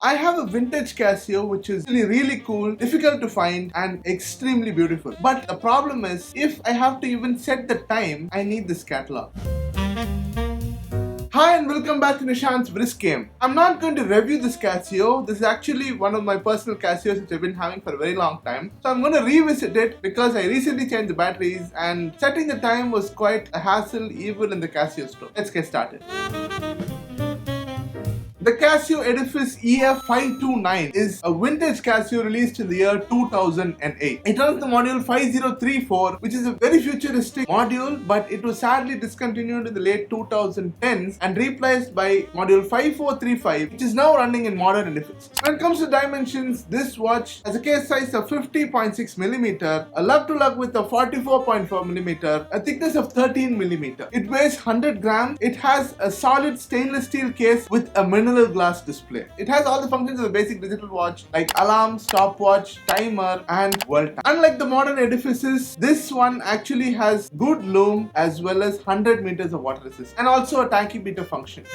I have a vintage Casio which is really cool, difficult to find and extremely beautiful. But the problem is, if I have to even set the time, I need this catalog. Hi and welcome back to Nishant's Brisk Game. I'm not going to review this Casio. This is actually one of my personal Casios which I've been having for a very long time. So I'm going to revisit it because I recently changed the batteries and setting the time was quite a hassle even in the Casio store. Let's get started. The Casio Edifice EF529 is a vintage Casio released in the year 2008. It runs the module 5034, which is a very futuristic module, but it was sadly discontinued in the late 2010s and replaced by module 5435, which is now running in modern Edifice. When it comes to dimensions, this watch has a case size of 50.6mm, a lug-to-lug width of 44.4mm, a thickness of 13mm. It weighs 100 grams. It has a solid stainless steel case with a mineral glass display. It has all the functions of a basic digital watch like alarm, stopwatch, timer and world time. Unlike the modern edifices, this one actually has good loom as well as 100 meters of water resistance and also a tachymeter function.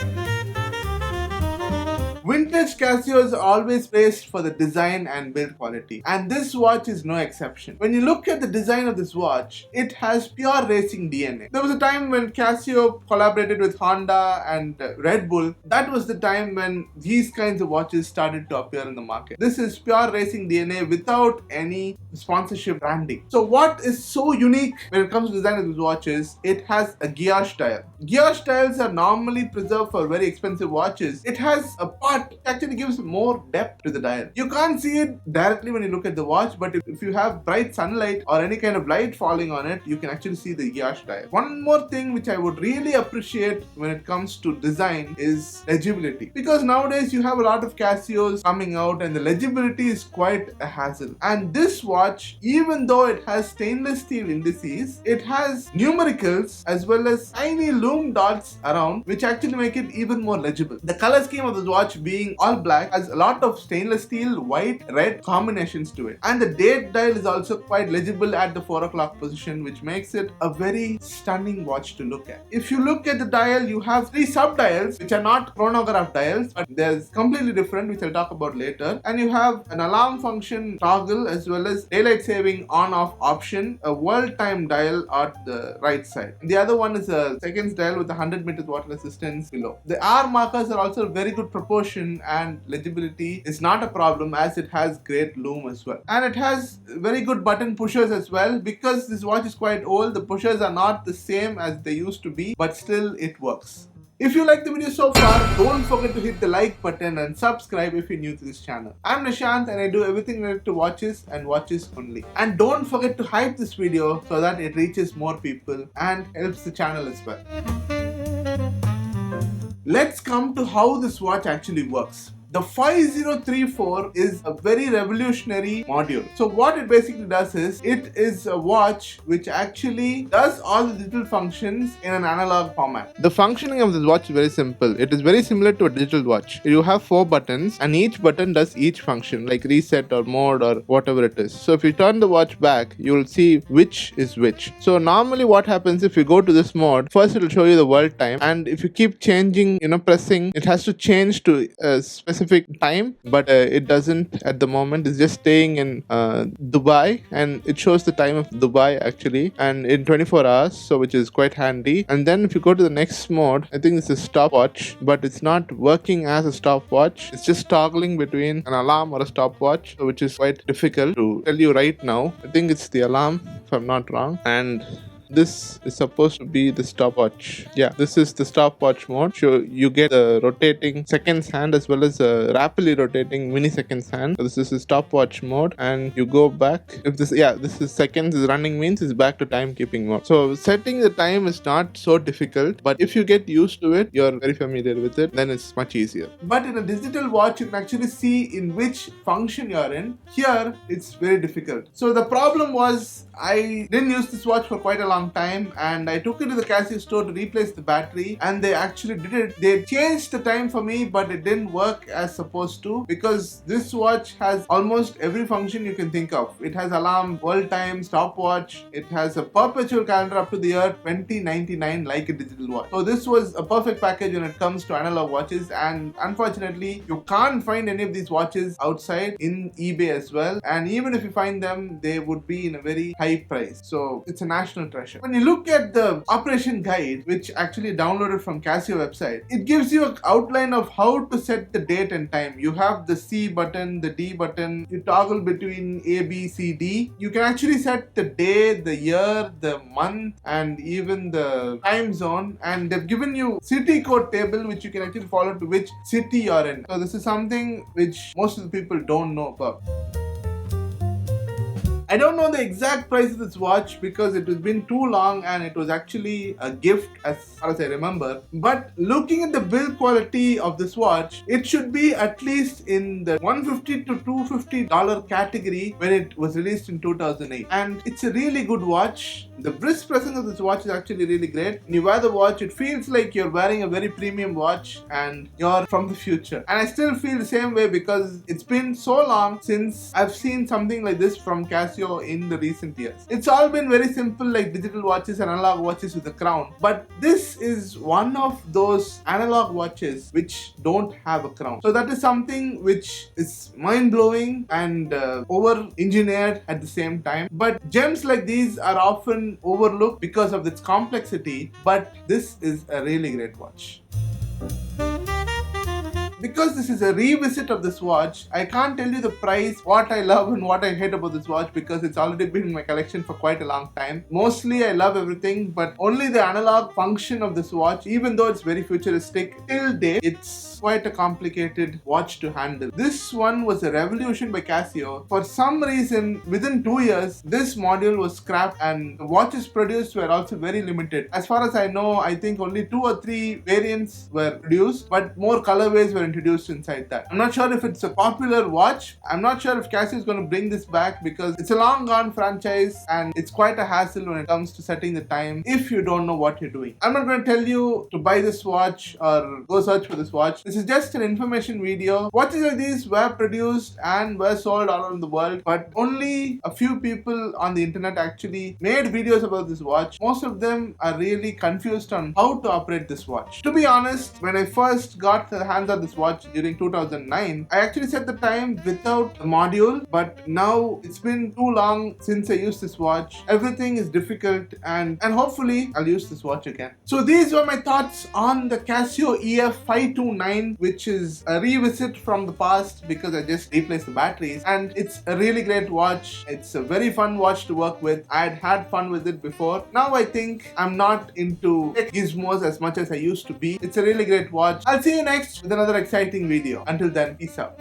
Vintage Casios are always praised for the design and build quality, and this watch is no exception. When you look at the design of this watch, it has pure racing DNA. There was a time when Casio collaborated with Honda and Red Bull. That was the time when these kinds of watches started to appear in the market. This is pure racing DNA without any sponsorship branding. So what is so unique when it comes to design of these watches? It has a guillotine dial. Guillotine dials are normally preserved for very expensive watches. It has a part that actually gives more depth to the dial. You can't see it directly when you look at the watch, but if you have bright sunlight or any kind of light falling on it, you can actually see the guillotine dial. One more thing which I would really appreciate when it comes to design is legibility, because nowadays you have a lot of Casios coming out and the legibility is quite a hassle. And this watch, even though it has stainless steel indices, it has numericals as well as tiny loom dots around, which actually make it even more legible. The color scheme of this watch being all black has a lot of stainless steel, white, red combinations to it. And the date dial is also quite legible at the 4 o'clock position, which makes it a very stunning watch to look at. If you look at the dial, you have 3 sub-dials which are not chronograph dials, but they're completely different, which I'll talk about later. And you have an alarm function toggle as well as daylight saving on-off option, a world time dial at the right side. And the other one is a seconds dial with 100 meters water resistance below. The hour markers are also very good proportion, and legibility is not a problem as it has great loom as well. And it has very good button pushers as well. Because this watch is quite old, the pushers are not the same as they used to be, but still it works. If you like the video so far, don't forget to hit the like button and subscribe if you're new to this channel. I'm Nishant and I do everything related to watches and watches only. And don't forget to hype this video so that it reaches more people and helps the channel as well. Let's come to how this watch actually works. The 5034 is a very revolutionary module. So what it basically does is, it is a watch which actually does all the digital functions in an analog format. The functioning of this watch is very simple. It is very similar to a digital watch. You have 4 buttons and each button does each function, like reset or mode or whatever it is. So if you turn the watch back, you will see which is which. So normally what happens, if you go to this mode, first it will show you the world time, and if you keep changing, pressing, it has to change to a specific time, but it doesn't at the moment. It's just staying in Dubai, and it shows the time of Dubai actually, and in 24 hours, so which is quite handy. And then if you go to the next mode, I think it's a stopwatch, but it's not working as a stopwatch. It's just toggling between an alarm or a stopwatch, which is quite difficult to tell you right now. I think it's the alarm if I'm not wrong, and this is supposed to be the stopwatch. Yeah, this is the stopwatch mode. So you get the rotating seconds hand as well as a rapidly rotating milliseconds hand. So this is the stopwatch mode, and you go back. If this is seconds is running, means it's back to timekeeping mode. So setting the time is not so difficult, but if you get used to it, you're very familiar with it, then it's much easier. But in a digital watch, you can actually see in which function you're in. Here, it's very difficult. So the problem was, I didn't use this watch for quite a long long time, and I took it to the Casio store to replace the battery, and they actually did it. They changed the time for me, but it didn't work as supposed to, because this watch has almost every function you can think of. It has alarm, world time, stopwatch. It has a perpetual calendar up to the year 2099 like a digital watch. So this was a perfect package when it comes to analog watches, and unfortunately you can't find any of these watches outside in eBay as well, and even if you find them, they would be in a very high price. So it's a national treasure. When you look at the operation guide, which actually downloaded from Casio website, it gives you an outline of how to set the date and time. You have the C button, the D button, you toggle between A, B, C, D. You can actually set the day, the year, the month, and even the time zone, and they've given you city code table which you can actually follow to which city you're in. So this is something which most of the people don't know about. I don't know the exact price of this watch because it has been too long and it was actually a gift as far as I remember. But looking at the build quality of this watch, it should be at least in the $150 to $250 category when it was released in 2008. And it's a really good watch. The wrist presence of this watch is actually really great. When you wear the watch, it feels like you're wearing a very premium watch and you're from the future. And I still feel the same way because it's been so long since I've seen something like this from Casio in the recent years. It's all been very simple like digital watches and analog watches with a crown, but this is one of those analog watches which don't have a crown. So that is something which is mind-blowing and over-engineered at the same time. But gems like these are often overlooked because of its complexity, but this is a really great watch. Because this is a revisit of this watch, I can't tell you the price, what I love and what I hate about this watch because it's already been in my collection for quite a long time. Mostly I love everything, but only the analog function of this watch, even though it's very futuristic, till date, it's quite a complicated watch to handle. This one was a revolution by Casio. For some reason, within 2 years, this module was scrapped and the watches produced were also very limited. As far as I know, I think only 2 or 3 variants were produced, but more colorways were introduced inside that. I'm not sure if it's a popular watch. I'm not sure if Casio is going to bring this back because it's a long gone franchise and it's quite a hassle when it comes to setting the time if you don't know what you're doing. I'm not going to tell you to buy this watch or go search for this watch. This is just an information video. Watches like these were produced and were sold all around the world, but only a few people on the internet actually made videos about this watch. Most of them are really confused on how to operate this watch. To be honest, when I first got the hands on this watch during 2009, I actually set the time without the module, but now it's been too long since I used this watch. Everything is difficult and hopefully I'll use this watch again. So these were my thoughts on the Casio EF529, which is a revisit from the past because I just replaced the batteries, and it's a really great watch. It's a very fun watch to work with. I had fun with it before. Now I think I'm not into tech gizmos as much as I used to be. It's a really great watch. I'll see you next with another exciting video. Until then, peace out.